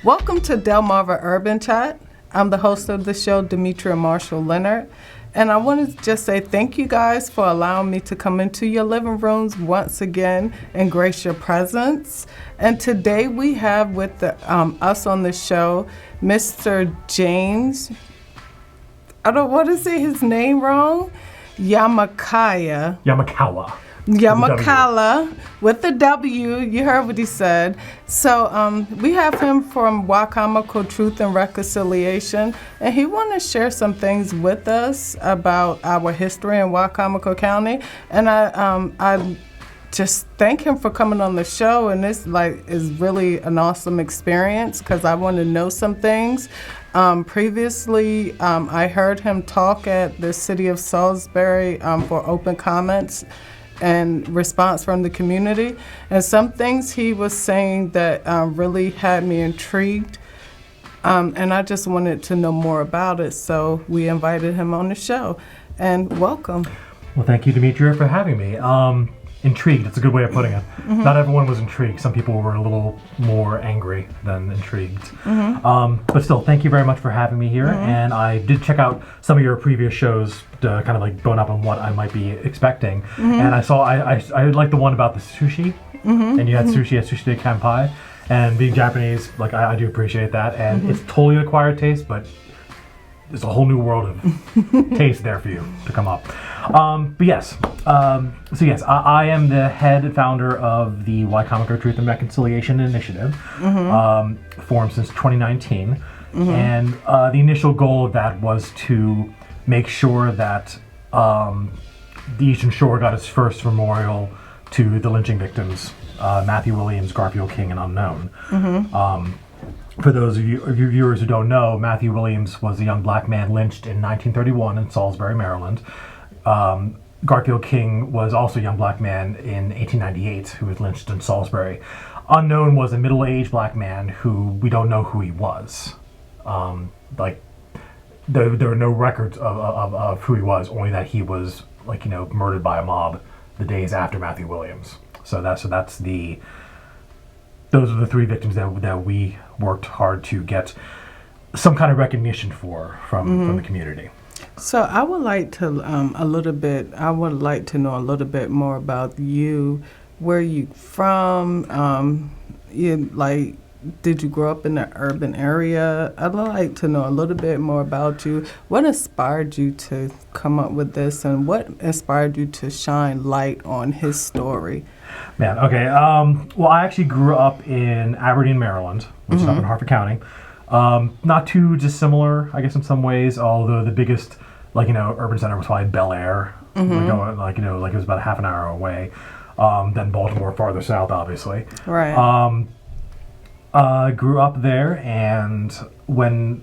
Welcome to Delmarva Urban Chat. I'm the host of the show, Demetria Marshall Leonard, and I want to just say thank you guys for allowing me to come into your living rooms once again and grace your presence. And today we have with us on the show, Mr. James, I don't want to say his name wrong, Yamakawa with the W. You heard what he said. So we have him from Yamakawa Truth and Reconciliation, and he want to share some things with us about our history in Yamakawa County. And I just thank him for coming on the show, and this is really an awesome experience because I want to know some things. Previously, I heard him talk at the city of Salisbury for open comments and response from the community. And some things he was saying that really had me intrigued. And I just wanted to know more about it. So we invited him on the show. And welcome. Well, thank you, Demetria, for having me. Intrigued, it's a good way of putting it. Mm-hmm. Not everyone was intrigued. Some people were a little more angry than intrigued. Mm-hmm. But still, thank you very much for having me here. Mm-hmm. And I did check out some of your previous shows to kind of bone up on what I might be expecting. Mm-hmm. And I saw, I liked the one about the sushi. Mm-hmm. And you had sushi at Sushi de Kanpai. And being Japanese, I do appreciate that. And it's totally an acquired taste, but there's a whole new world of taste there for you to come up. But yes, I am the head founder of the Yamakawa Truth and Reconciliation Initiative, formed since 2019. Mm-hmm. And the initial goal of that was to make sure that the Eastern Shore got its first memorial to the lynching victims, Matthew Williams, Garfield King, and Unknown. Mm-hmm. For those of your viewers who don't know, Matthew Williams was a young black man lynched in 1931 in Salisbury, Maryland. Garfield King was also a young black man in 1898 who was lynched in Salisbury. Unknown was a middle-aged black man who we don't know who he was. There are no records of who he was, only that he was murdered by a mob the days after Matthew Williams. Those are the three victims that we worked hard to get some kind of recognition from the community. So I would like to know a little bit more about you. Where are you from? Did you grow up in the urban area? I'd like to know a little bit more about you. What inspired you to come up with this, and what inspired you to shine light on his story? Man, okay. Well, I actually grew up in Aberdeen, Maryland, which is up in Harford County. Not too dissimilar, I guess, in some ways. Although the biggest, urban center was probably Bel Air. It was about a half an hour away. Then Baltimore, farther south, obviously. Right. Grew up there, and when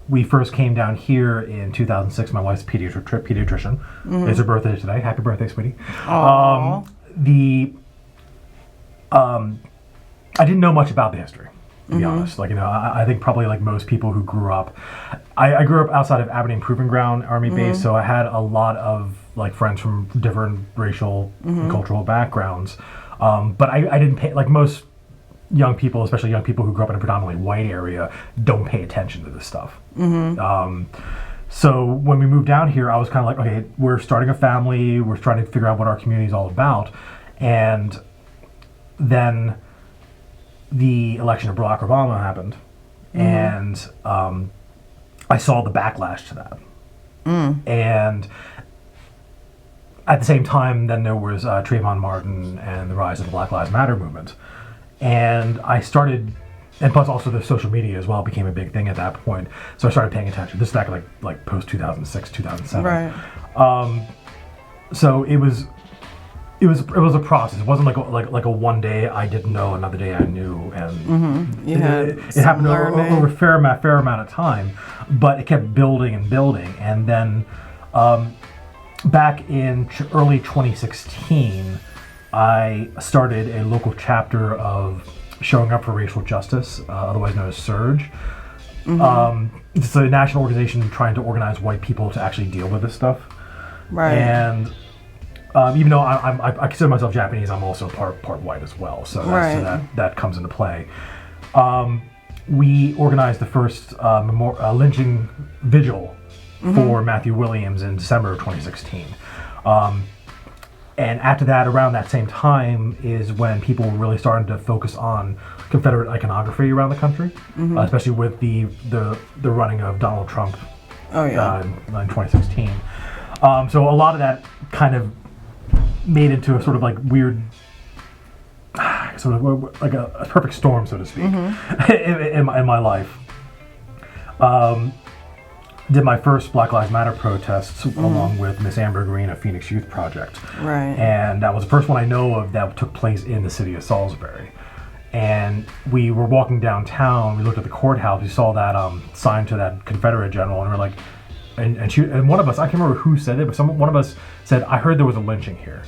we first came down here in 2006, my wife's pediatrician. It's her birthday today. Happy birthday, sweetie. Aww. I didn't know much about the history, to be honest. I think probably like most people who grew up, I grew up outside of Aberdeen Proving Ground Army Base, so I had a lot of friends from different racial and cultural backgrounds. But I didn't pay, most young people, especially young people who grew up in a predominantly white area, don't pay attention to this stuff. So when we moved down here, I was kind of like, okay, we're starting a family, we're trying to figure out what our community is all about. And then the election of Barack Obama happened, and I saw the backlash to that. And at the same time, then there was Trayvon Martin and the rise of the Black Lives Matter movement. And I started, and plus also the social media as well became a big thing at that point. So I started paying attention. This is back like post 2006, 2007. Right. So it was a process. It wasn't like a one day I didn't know, another day I knew, and it happened over a fair amount of time. But it kept building and building, and then back in early 2016. I started a local chapter of Showing Up for Racial Justice, otherwise known as SURGE. It's a national organization trying to organize white people to actually deal with this stuff. Right. And even though I consider myself Japanese, I'm also part white as well. So that comes into play. we organized the first lynching vigil for Matthew Williams in December of 2016. And after that, around that same time, is when people were really starting to focus on Confederate iconography around the country, especially with the running of Donald Trump in 2016. So a lot of that kind of made into a sort of like weird, sort of like a perfect storm, so to speak, in my life. Did my first Black Lives Matter protests along with Miss Amber Green of Phoenix Youth Project. Right. And that was the first one I know of that took place in the city of Salisbury. And we were walking downtown, we looked at the courthouse, we saw that sign to that Confederate general, and we're like, and one of us, I can't remember who said it, but one of us said, I heard there was a lynching here.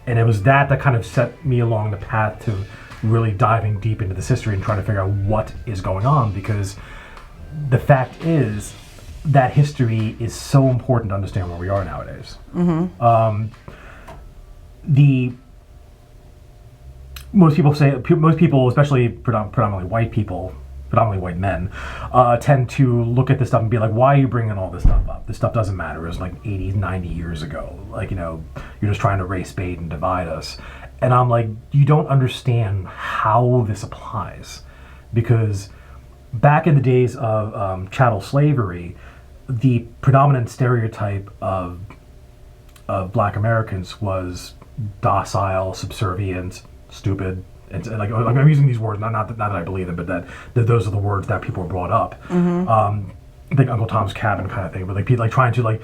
And it was that kind of set me along the path to really diving deep into this history and trying to figure out what is going on, because the fact is that history is so important to understand where we are nowadays. Most people, especially predominantly white people, predominantly white men, tend to look at this stuff and be like, why are you bringing all this stuff up? This stuff doesn't matter. It was like 80, 90 years ago. Like, you're just trying to race bait and divide us. And I'm like, you don't understand how this applies. Because back in the days of chattel slavery, the predominant stereotype of Black Americans was docile, subservient, stupid. And like, I'm using these words, not that I believe them, but that those are the words that people were brought up. I think Uncle Tom's Cabin kind of thing, but like people like trying to like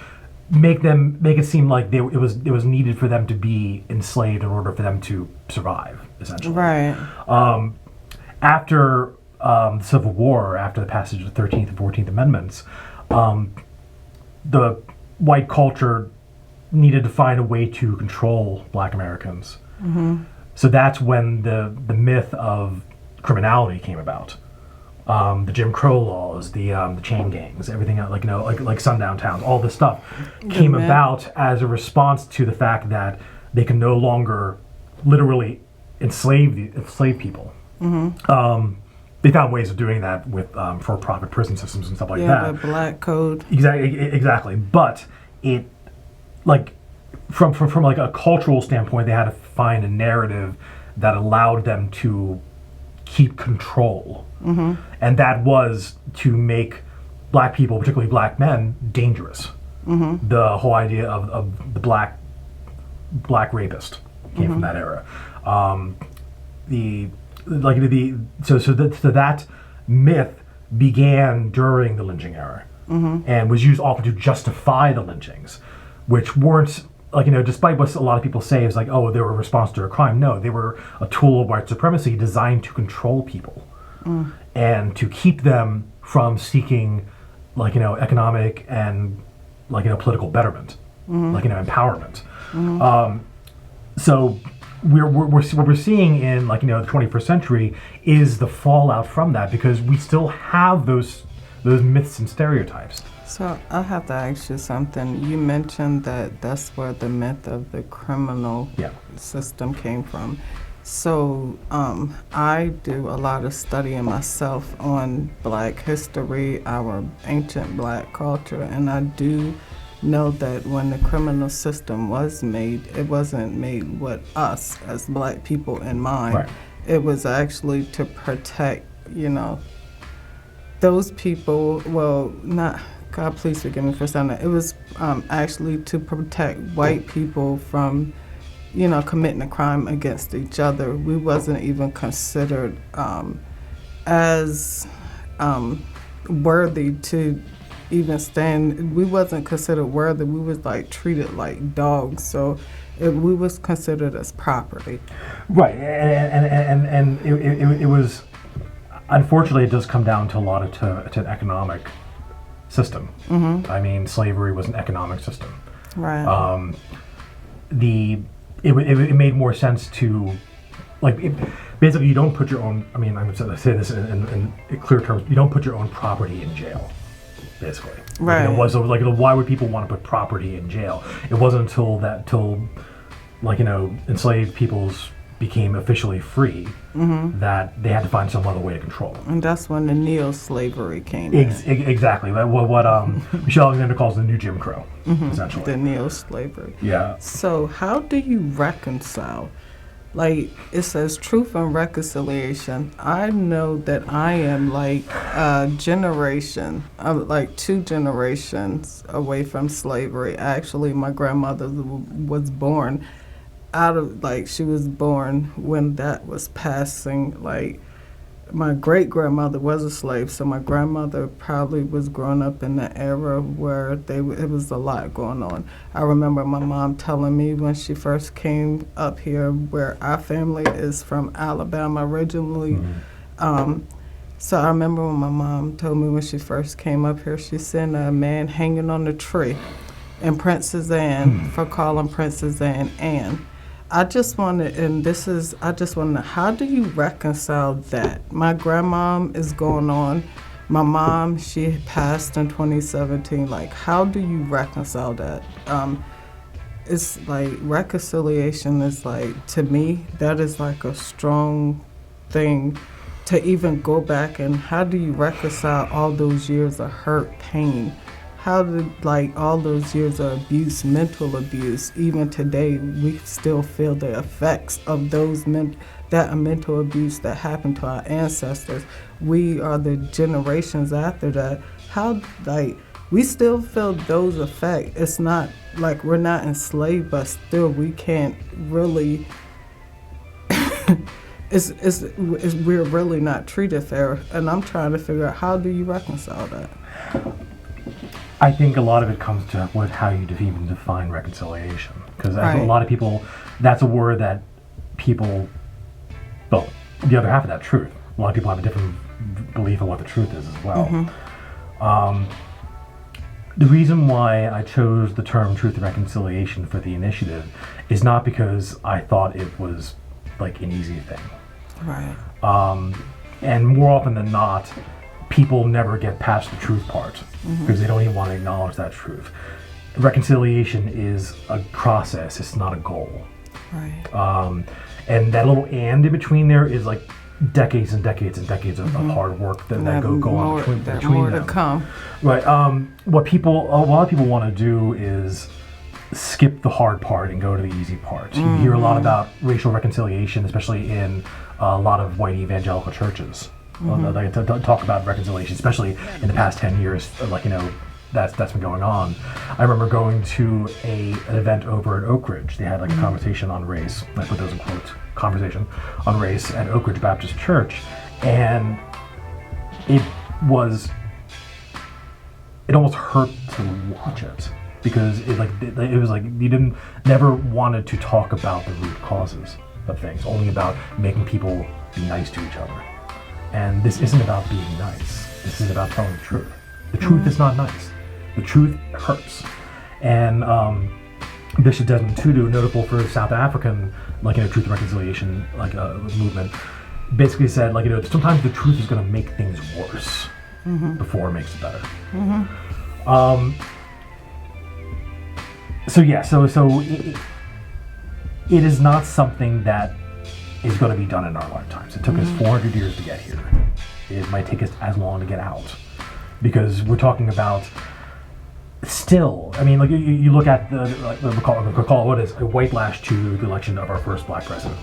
make it seem like it was needed for them to be enslaved in order for them to survive, essentially. Right. After the Civil War, after the passage of the 13th and 14th Amendments, the white culture needed to find a way to control Black Americans. So that's when the myth of criminality came about. The Jim Crow laws, the chain gangs, everything else, like sundown towns, all this stuff came about as a response to the fact that they can no longer literally enslave people. They found ways of doing that with for-profit prison systems and stuff like that. Yeah, the Black Code. Exactly. But it, like, from like a cultural standpoint, they had to find a narrative that allowed them to keep control, and that was to make Black people, particularly Black men, dangerous. The whole idea of the black rapist came from that era. So that myth began during the lynching era, and was used often to justify the lynchings, which weren't, despite what a lot of people say is like, oh, they were a response to a crime. No, they were a tool of white supremacy designed to control people and to keep them from seeking, economic and political betterment, empowerment. So what we're seeing in the 21st century is the fallout from that, because we still have those myths and stereotypes. So I have to ask you something. You mentioned that that's where the myth of the criminal system came from. So I do a lot of studying myself on Black history, our ancient Black culture, and I do know that when the criminal system was made, it wasn't made with us as Black people in mind. Right. It was actually to protect, those people, well, not, God please forgive me for saying that, it was actually to protect white people from, committing a crime against each other. We wasn't even considered as worthy to even stand. We wasn't considered worthy. We was treated like dogs. So we was considered as property. Right, and it was, unfortunately, it does come down to a lot of to an economic system. I mean, slavery was an economic system. Right. It made more sense to, basically, you don't put your own. I mean, I'm going to say this in clear terms. You don't put your own property in jail. Basically, right. Why would people want to put property in jail? It wasn't until enslaved people's became officially free, that they had to find some other way to control them. And that's when the neo-slavery came in. Exactly. What Michelle Alexander calls the new Jim Crow, essentially. The neo-slavery. Yeah. So how do you reconcile? Like, it says truth and reconciliation. I know that I am like a generation, like 2 generations away from slavery. Actually, my grandmother was born she was born when that was passing. Like, my great-grandmother was a slave, so my grandmother probably was growing up in the era where it was a lot going on. I remember my mom telling me when she first came up here, where our family is from Alabama originally. So I remember when my mom told me when she first came up here, she seen a man hanging on the tree in Princess Anne for calling Princess Anne. I just want to know, how do you reconcile that? My grandmom is going on. My mom, she passed in 2017. Like, how do you reconcile that? It's like reconciliation is like, to me, that is like a strong thing to even go back, and how do you reconcile all those years of hurt, pain? How did, like, all those years of abuse, mental abuse, even today, we still feel the effects of that mental abuse that happened to our ancestors. We are the generations after that. How, like, we still feel those effects. It's not like we're not enslaved, but still we can't really, we're really not treated fair. And I'm trying to figure out, how do you reconcile that? I think a lot of it comes to how you even define reconciliation. Because I think a lot of people, that's a word that people, well, the other half of that, truth. A lot of people have a different belief of what the truth is as well. The reason why I chose the term truth and reconciliation for the initiative is not because I thought it was like an easy thing. Right. And more often than not, people never get past the truth part because they don't even want to acknowledge that truth. Reconciliation is a process, it's not a goal. Right. And that little and in between there is like decades and decades and decades of hard work that go on between more them. To come. Right. What a lot of people want to do is skip the hard part and go to the easy part. You hear a lot about racial reconciliation, especially in a lot of white evangelical churches. They talk about reconciliation, especially in the past 10 years, that's been going on. I remember going to an event over at Oak Ridge. They had like a conversation on race, I put those in quotes, conversation on race at Oak Ridge Baptist Church, and it almost hurt to watch it because it was like you never wanted to talk about the root causes of things, only about making people be nice to each other. And this isn't about being nice. This is about telling the truth. The truth is not nice. The truth hurts. And Bishop Desmond Tutu, notable for South African, truth and reconciliation, movement, basically said, sometimes the truth is going to make things worse before it makes it better. So it is not something that is going to be done in our lifetimes. It took us 400 years to get here. It might take us as long to get out, because we're talking about still. I mean, you look at recall what is a white lash to the election of our first black president.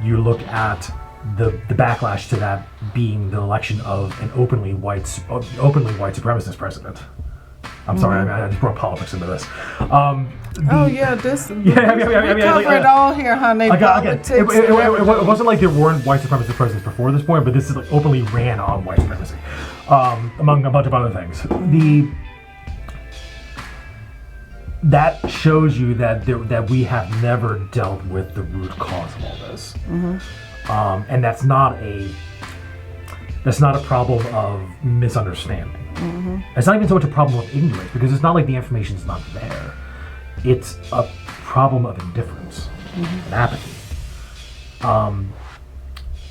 You look at the backlash to that being the election of an openly white supremacist president. I'm sorry, I just brought politics into this. We cover it all here, honey. Politics. It wasn't like there weren't white supremacist presidents before this point, but this is openly ran on white supremacy, among a bunch of other things. That shows you that we have never dealt with the root cause of all this, and that's not a problem of misunderstanding. It's not even so much a problem of ignorance, because it's not like the information's not there. It's a problem of indifference and apathy.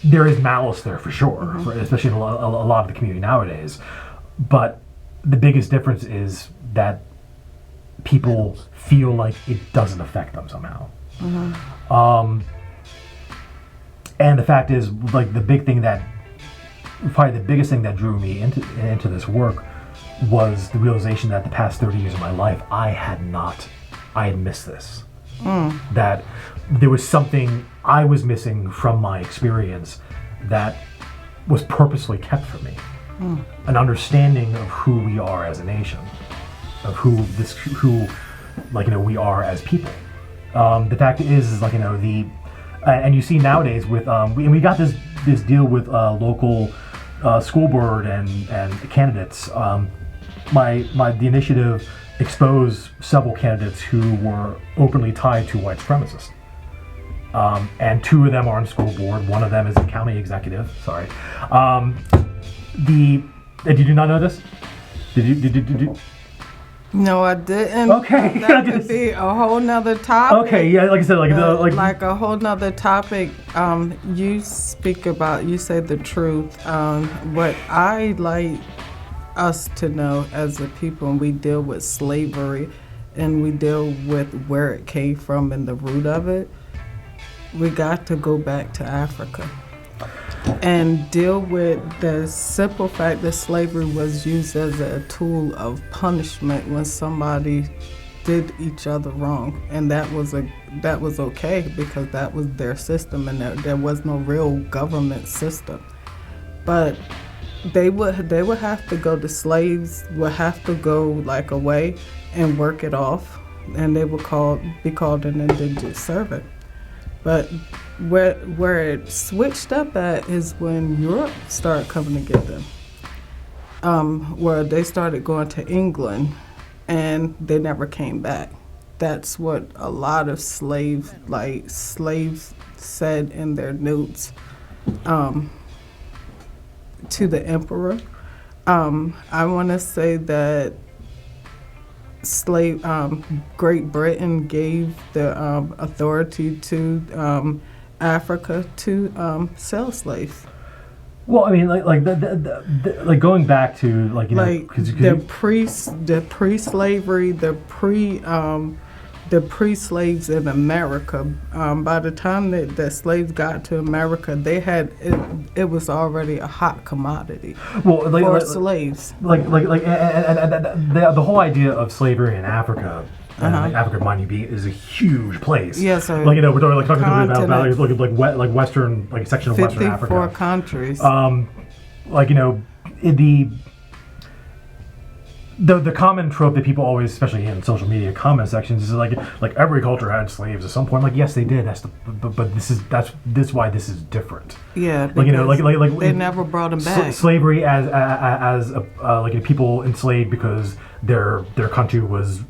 There is malice there for sure, especially in a lot of the community nowadays. But the biggest difference is that people feel like it doesn't affect them somehow. And the fact is, like, probably the biggest thing that drew me into this work was the realization that the past 30 years of my life, I had missed this. That there was something I was missing from my experience that was purposely kept from me. An understanding of who we are as a nation, of who we are as people. The fact is like, and you see nowadays with we got this deal with local school board and candidates. The initiative exposed several candidates who were openly tied to white supremacists. And 2 of them are on school board. 1 of them is a county executive. Sorry. Did you not know this? Did you? No, I didn't. Okay. That could be a whole nother topic. Okay, yeah, like I said, like a whole nother topic. You say the truth. What I like us to know as a people, and we deal with slavery, and we deal with where it came from and the root of it, we got to go back to Africa and deal with the simple fact that slavery was used as a tool of punishment when somebody did each other wrong, and that was okay because that was their system, and there was no real government system. But they would have to go. The slaves would have to go like away and work it off, and they would be called an indentured servant. But where it switched up at is when Europe started coming to get them, where they started going to England, and they never came back. That's what a lot of slaves said in their notes to the emperor. I want to say that Great Britain gave the authority to Africa to sell slaves. Well, I mean, like going back to the pre-slavery, the pre-slaves in America. By the time that the slaves got to America, they had it was already a hot commodity for slaves. And the whole idea of slavery in Africa. Africa, mind you, is a huge place. Yeah, so we're talking about western, section of Western Africa. 54 countries. The common trope that people always, especially in social media comment sections, is like every culture had slaves at some point. Like, yes, they did. But this is why this is different. Yeah, they never brought them back. Slavery as people enslaved because their country was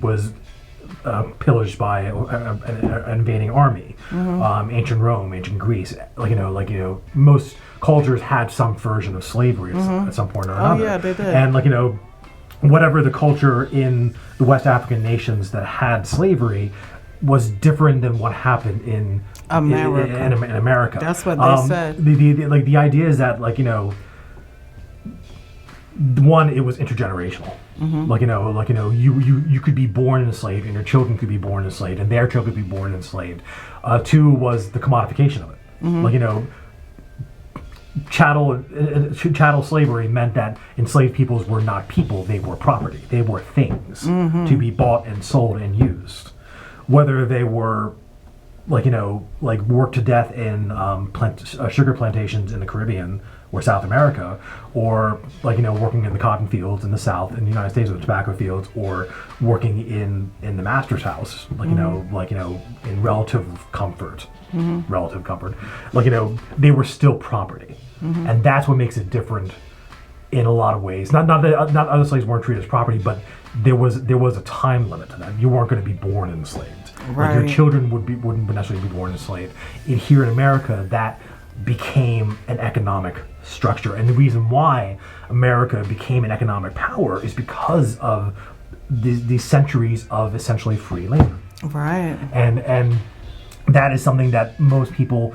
pillaged by an invading army. Ancient Rome, ancient Greece. Most cultures had some version of slavery at some point or another. Oh yeah, they did. And whatever the culture in the West African nations that had slavery was different than what happened in America. In America. That's what they said. The idea is that one, it was intergenerational. You could be born enslaved, and your children could be born enslaved, and their children could be born enslaved. 2 was the commodification of it. Chattel slavery meant that enslaved peoples were not people; they were property. They were things to be bought and sold and used. Whether they were, worked to death in sugar plantations in the Caribbean or South America, or working in the cotton fields in the South in the United States, or the tobacco fields, or working in the master's house, in relative comfort. They were still property. And that's what makes it different in a lot of ways. Not that other slaves weren't treated as property, but there was a time limit to that. You weren't going to be born enslaved. Right. Your children wouldn't necessarily be born enslaved. Here in America, that became an economic structure, and the reason why America became an economic power is because of these centuries of essentially free labor. Right. And that is something that most people.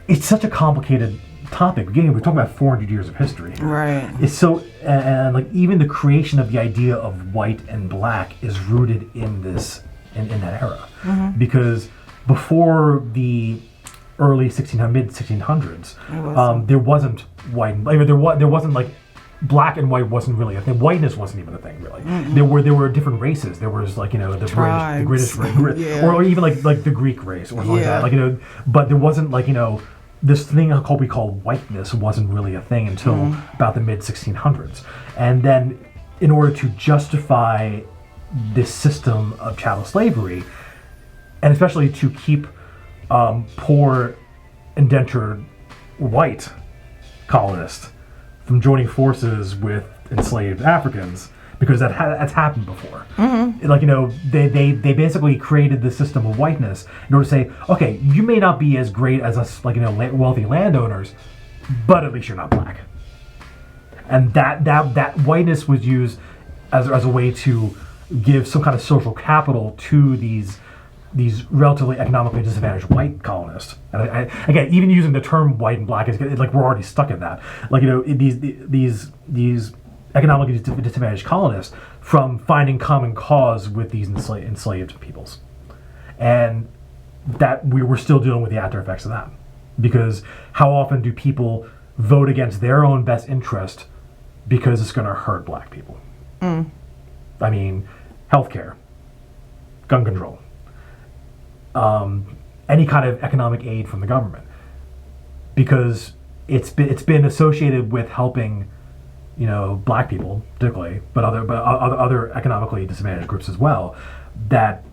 It's such a complicated topic. Again, we're talking about 400 years of history. Right. It's so, and even the creation of the idea of white and black is rooted in that era, because before the early 1600s, mid 1600s, wasn't. there wasn't white. There wasn't like black and white wasn't really a thing. Whiteness wasn't even a thing really. There were different races. There was like the Tribes. British Yeah. or even like the Greek race or something like that. Like but there wasn't like this thing we call whiteness wasn't really a thing until about the mid 1600s. And then in order to justify this system of chattel slavery, and especially to keep poor indentured white colonists from joining forces with enslaved Africans, because that's happened before. Like they basically created the system of whiteness in order to say, okay, you may not be as great as us, like wealthy landowners, but at least you're not black. And that whiteness was used as a way to give some kind of social capital to these relatively economically disadvantaged white colonists. And again, even using the term white and black is like we're already stuck in that. Like these economically disadvantaged colonists from finding common cause with these enslaved peoples, and that we were still dealing with the after effects of that. Because how often do people vote against their own best interest because it's going to hurt black people? I mean, healthcare, gun control, any kind of economic aid from the government, because it's been associated with helping, black people particularly, but other economically disadvantaged groups as well. That,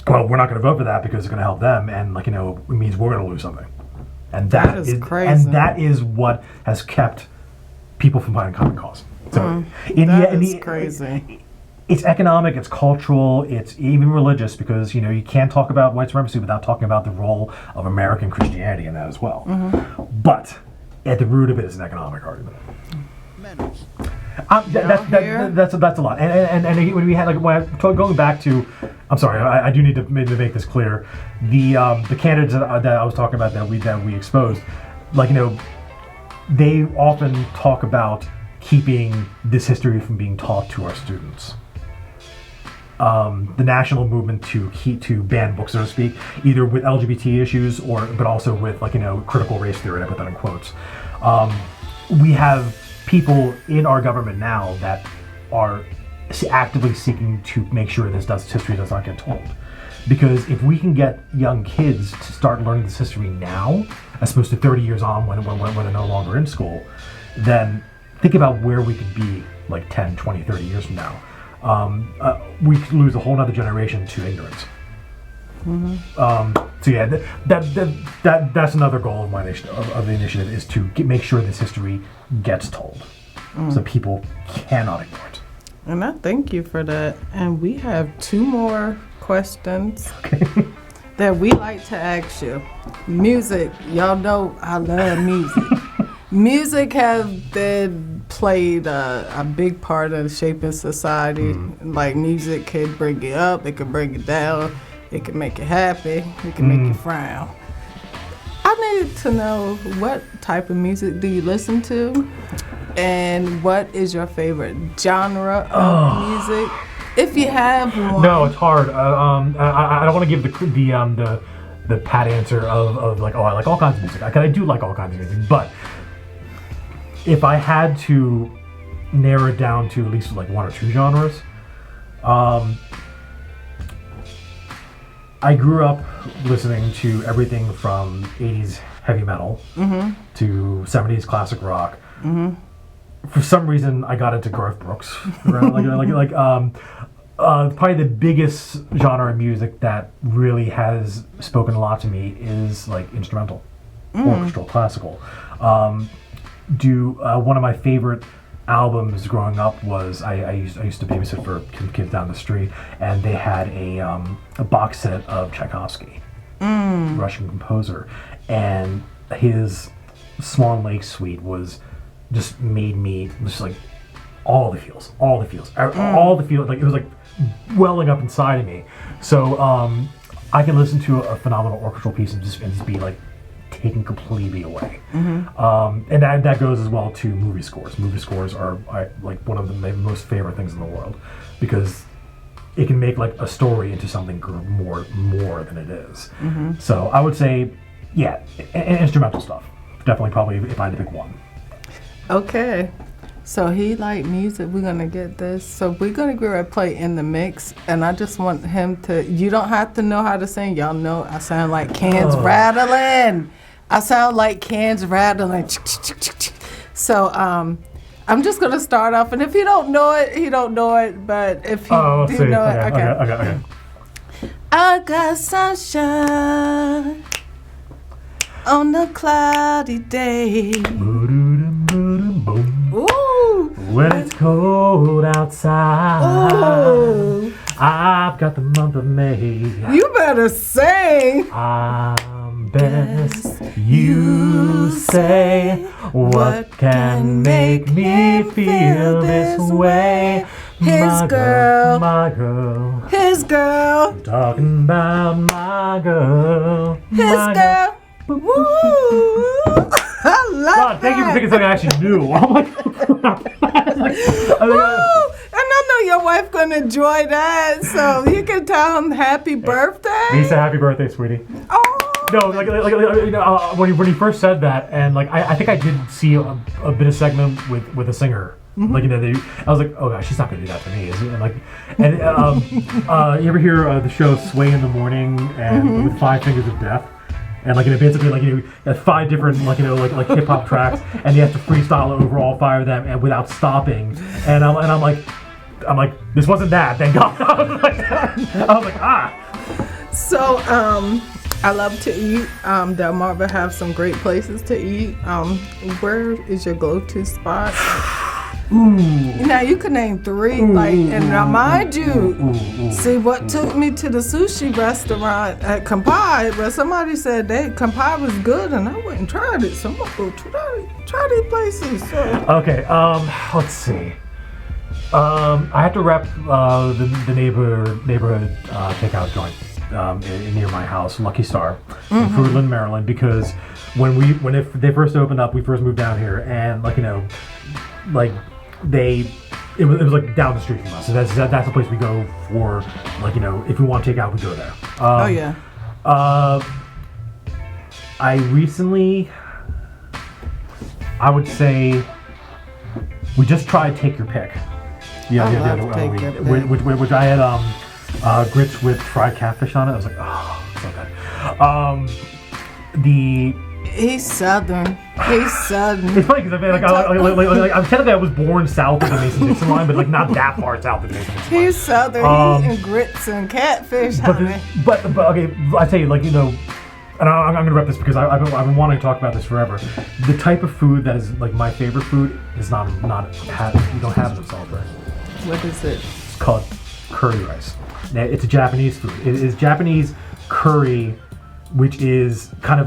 well, we're not going to vote for that because it's going to help them, and it means we're going to lose something, and that is crazy. And that is what has kept people from finding common cause. So that is crazy. It's economic, it's cultural, it's even religious, because you can't talk about white supremacy without talking about the role of American Christianity in that as well. But at the root of it is an economic argument. That's a lot. And when we had going back to, I'm sorry, I do need to maybe make this clear. The candidates that I was talking about that we exposed, they often talk about keeping this history from being taught to our students. The national movement to ban books, so to speak, either with LGBT issues but also with critical race theory. I put that in quotes. We have people in our government now that are actively seeking to make sure this history does not get told. Because if we can get young kids to start learning this history now, as opposed to 30 years on when they're no longer in school, then think about where we could be 10, 20, 30 years from now. We could lose a whole other generation to ignorance. So yeah, that's another goal of the initiative, is to make sure this history gets told, so people cannot ignore it. And I thank you for that. And we have 2 more questions that we like to ask you. Music, y'all know I love music. Music has played a big part of shaping society. Like, music can bring you up, it can bring you down, it can make you happy, it can make you frown. I need to know, what type of music do you listen to, and what is your favorite genre of music, if you have one? No, it's hard. I don't want to give the pat answer of I like all kinds of music. I do like all kinds of music, but if I had to narrow it down to at least 1 or 2 genres, I grew up listening to everything from 80s heavy metal to 70s classic rock. For some reason, I got into Garth Brooks. Probably the biggest genre of music that really has spoken a lot to me is instrumental, orchestral, classical. One of my favorite albums growing up was I used to babysit for kids down the street, and they had a box set of Tchaikovsky, Russian composer, and his Swan Lake Suite just made me all the feels, it was welling up inside of me. So I can listen to a phenomenal orchestral piece and just be taken completely away. And that goes as well to movie scores. Movie scores are one of the most favorite things in the world, because it can make a story into something more than it is. So I would say yeah, instrumental stuff. Definitely, probably if I had to pick one. Okay. So he like music. We're gonna get this. So we're gonna go and play in the mix, and I just want him to. You don't have to know how to sing. Y'all know I sound like cans rattling. I sound like cans rattling. So I'm just gonna start off, and if you don't know it, he don't know it. But if he do know it, okay. I got sunshine on a cloudy day. Ooh. When it's cold outside, Ooh. I've got the month of May. You better sing. I'm best, you say. What can make me feel this way? His girl. My girl. His girl. I'm talking about my girl. His girl. Woo! I love God, thank you for picking something I actually knew. Oh my God. Woo! And I know your wife gonna enjoy that, so you can tell him happy birthday. Lisa, happy birthday, sweetie. Oh. No, when he first said that, and like I think I did see a bit of segment with a singer. Like I was like, oh gosh, she's not gonna do that to me, is it? And you ever hear the show Sway in the Morning and with 5 Fingers of Death? And basically you have 5 different like hip hop tracks, and you have to freestyle over all 5 of them and without stopping. And I'm like, this wasn't that, thank God. I was like, ah. So I love to eat. Delmarva have some great places to eat. Where is your go-to spot? Ooh. Now you can name 3, and now mind you, see what took me to the sushi restaurant at Kampai, but somebody said Kampai was good, and I went and tried it, so I'm gonna go try these places. So. Okay, let's see. I have to rep the neighborhood takeout joint near my house, Lucky Star, in Fruitland, Maryland, because when they first opened up, we first moved down here, and it was like down the street from us. So that's the place we go for, if we want to take out, we go there. Oh yeah. I would say we just tried Take Your Pick. Yeah, which I had grits with fried catfish on it. I was like, oh, so good. He's Southern. It's funny because I'm technically I was born south of the Mason-Dixon line, but not that far south of the Mason-Dixon line. He's Southern. He's eating grits and catfish. But okay, I tell you, and I'm gonna rep this because I've been wanting to talk about this forever. The type of food that is my favorite food is not you don't have it in Salisbury. What is it? It's called curry rice. Now, it's a Japanese food. It is Japanese curry, which is kind of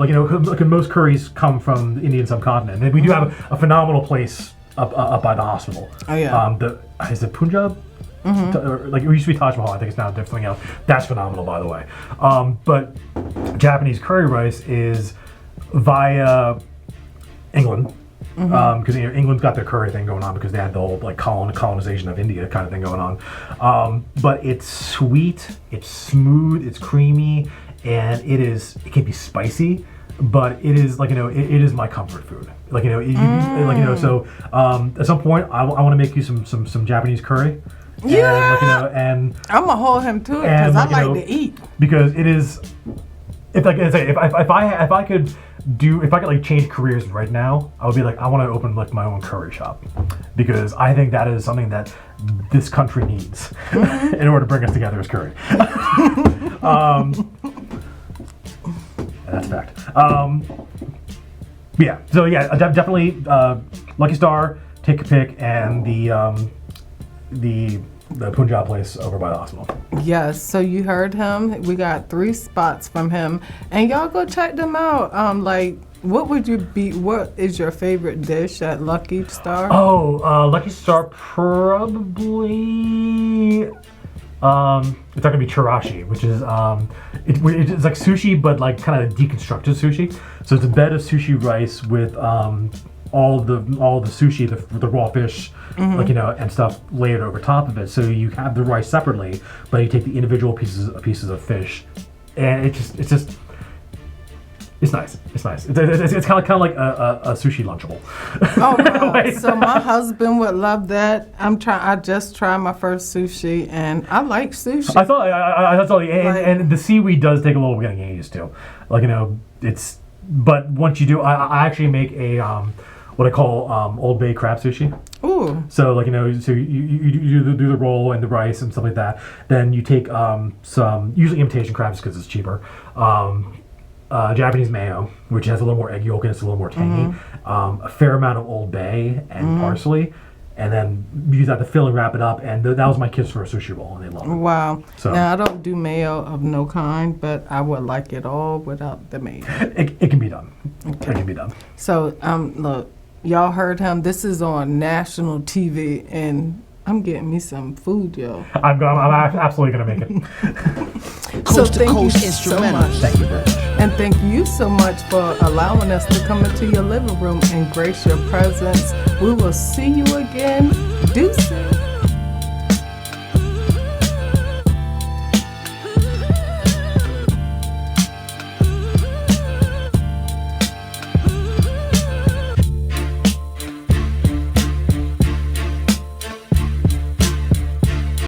most curries come from the Indian subcontinent. And we do have a phenomenal place up by the hospital. Oh yeah. Is it Punjab? It used to be Taj Mahal. I think it's now something else. That's phenomenal, by the way. But Japanese curry rice is via England. Because England's got their curry thing going on because they had the whole colonization of India kind of thing going on. But it's sweet, it's smooth, it's creamy, and it can be spicy, but it is it is my comfort food. So at some point I want to make you some Japanese curry. Yeah. And I'm gonna hold him to it because I like to eat. Because it is, if I could change careers right now, I would be I want to open my own curry shop, because I think that is something that this country needs in order to bring us together as curry. That's a fact. Yeah. So yeah, definitely Lucky Star, Take a Pick, and the Punjab place over by the hospital. Yes, so you heard him. We got 3 spots from him, and y'all go check them out. What is your favorite dish at Lucky Star? Lucky Star probably. It's not gonna be chirashi, which is it's like sushi, but kind of deconstructed sushi. So it's a bed of sushi rice with all the sushi, the raw fish, and stuff layered over top of it. So you have the rice separately, but you take the individual pieces of fish, and it's just It's nice. It's nice. It's kind of like a sushi Lunchable. Oh wow! So my husband would love that. I just tried my first sushi, and I like sushi. I thought, and the seaweed does take a little getting used to. Like, you know, it's. But once you do, I actually make a what I call Old Bay crab sushi. Ooh. So like, you know, so you do the roll and the rice and stuff like that. Then you take some usually imitation crabs because it's cheaper. Japanese mayo, which has a little more egg yolk and it's a little more tangy. A fair amount of Old Bay and parsley, and then use that to fill and wrap it up. And that was my kids for a sushi roll, and they love it. Wow. So now I don't do mayo of no kind, but I would like it all without the mayo. It can be done. Okay. It can be done. So look, y'all heard him. This is on national TV, and I'm getting me some food, yo. I'm absolutely gonna make it. So thank you so much. Thank you very much. And thank you so much for allowing us to come into your living room and grace your presence. We will see you again. Deuces.